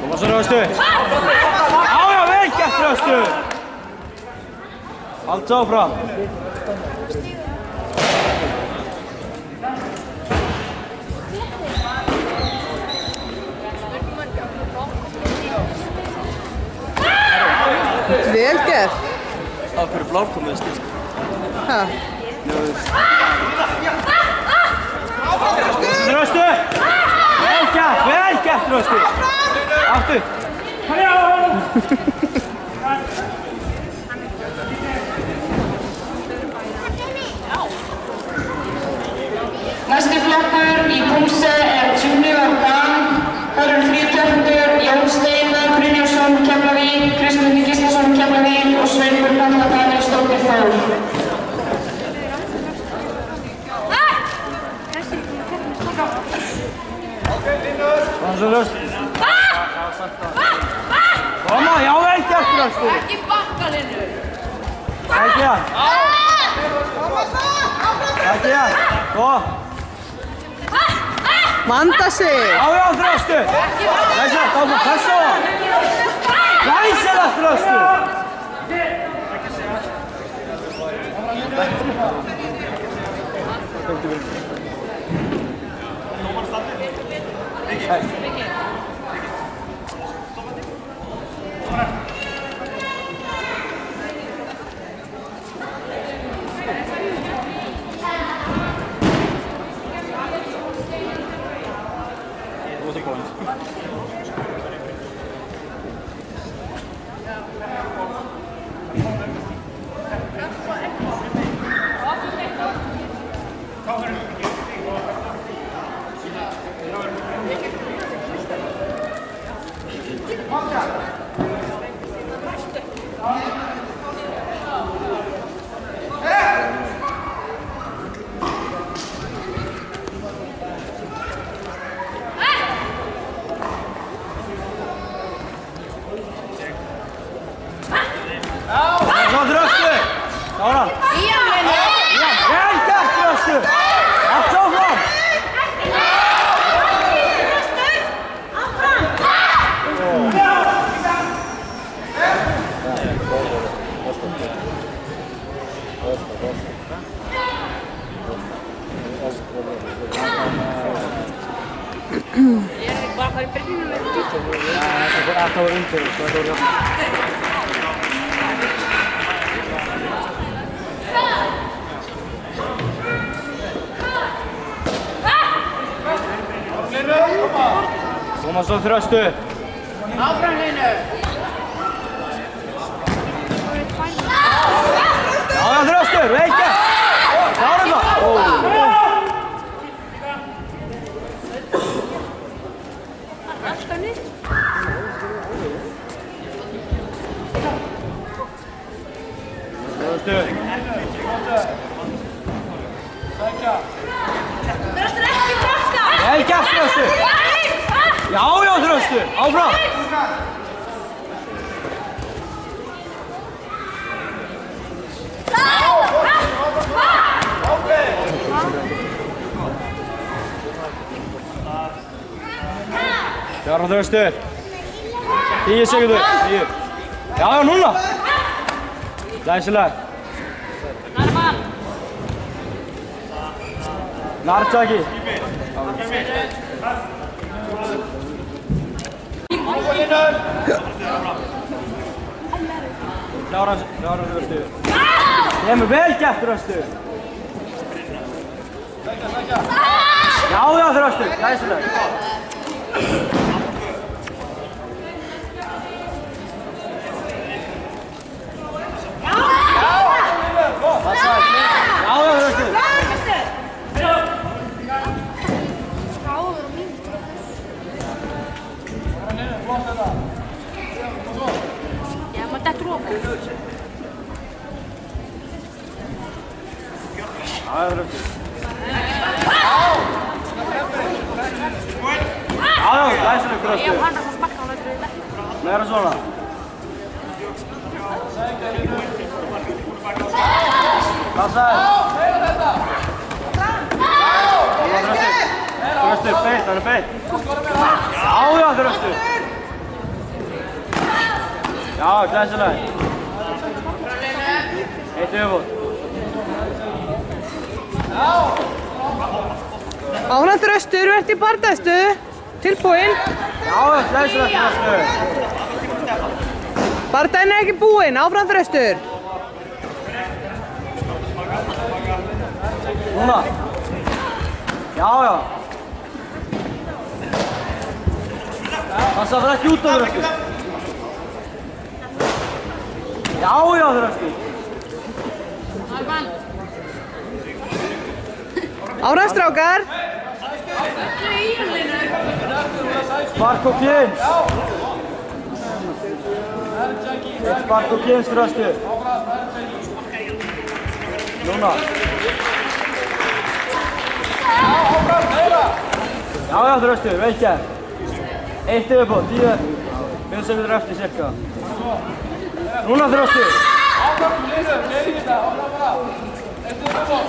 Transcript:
Koma svo Röstu. Já, vel gert Röstu. Allt áfram. Vel gert. Það fyrir blárkomið stíl. Hæ? Röstu! Vel gert Röstu! Aftur! Næsti flokkur í púlsi Junior Dan. Það eru 3 keppendur, Jón Steinar Brynjarsson Keflavík, Kristján Gíslason Keflavík og Sveinbjörn Katla Danielsdóttir Þór. Koma svo Röstu. Koma, já vel gert Röstu. Ekki bakka Linnu. Ekki hann. Ekki hann. Góð. Vanda sig. Já, Röstu. Glæsilegt, áfram, passa á hann. Glæsilegt Röstu. Bara fara í byrjunum með þetta. Það fór alltaf undir. Koma svo Röstu. Áfram Linnu. Já, Röstu, vel gert. Klárum það. Röstu. Röstu ekki brakka. Vel gert Röstu. Já, Röstu, áfram. Klára Röstu. 10 sekundur. 10. Já, núna. Glæsilegt. Narman. Nartaki. Klára Röstu. Kemur vel gert Röstu. Já, Röstu. Glæsilegt. Já, Röstu. Já, maður dettur ofan. Já, Röstu. Já, glæsilegt Röstu. Ég hann að það smakka á lögðu þetta. Meira svona. Passaði. Þröstur, beitt, hann er beitt. Já, Þröstur. Já, glæsilega. Eitt yfirbót. Áfram Þröstur, þú ert í bardaðstöðu. Tilbúinn. Já, glæsilega Þröstur. Bardaginn er ekki búinn, áfram Þröstur. Núna. Já. Passa að fara ekki út á Þröstur. Já, Þröstur. Áfram strákar. Spark og Kjens. Spark og Kjens, Þröstur. Núna. Já, Þröstur, vel gert. Eitt yfirbót, 10 sekúndur eftir cirka. Núna Þröstur. Áfram, liður, leiði þetta, áfram bara. Eitt yfirbót.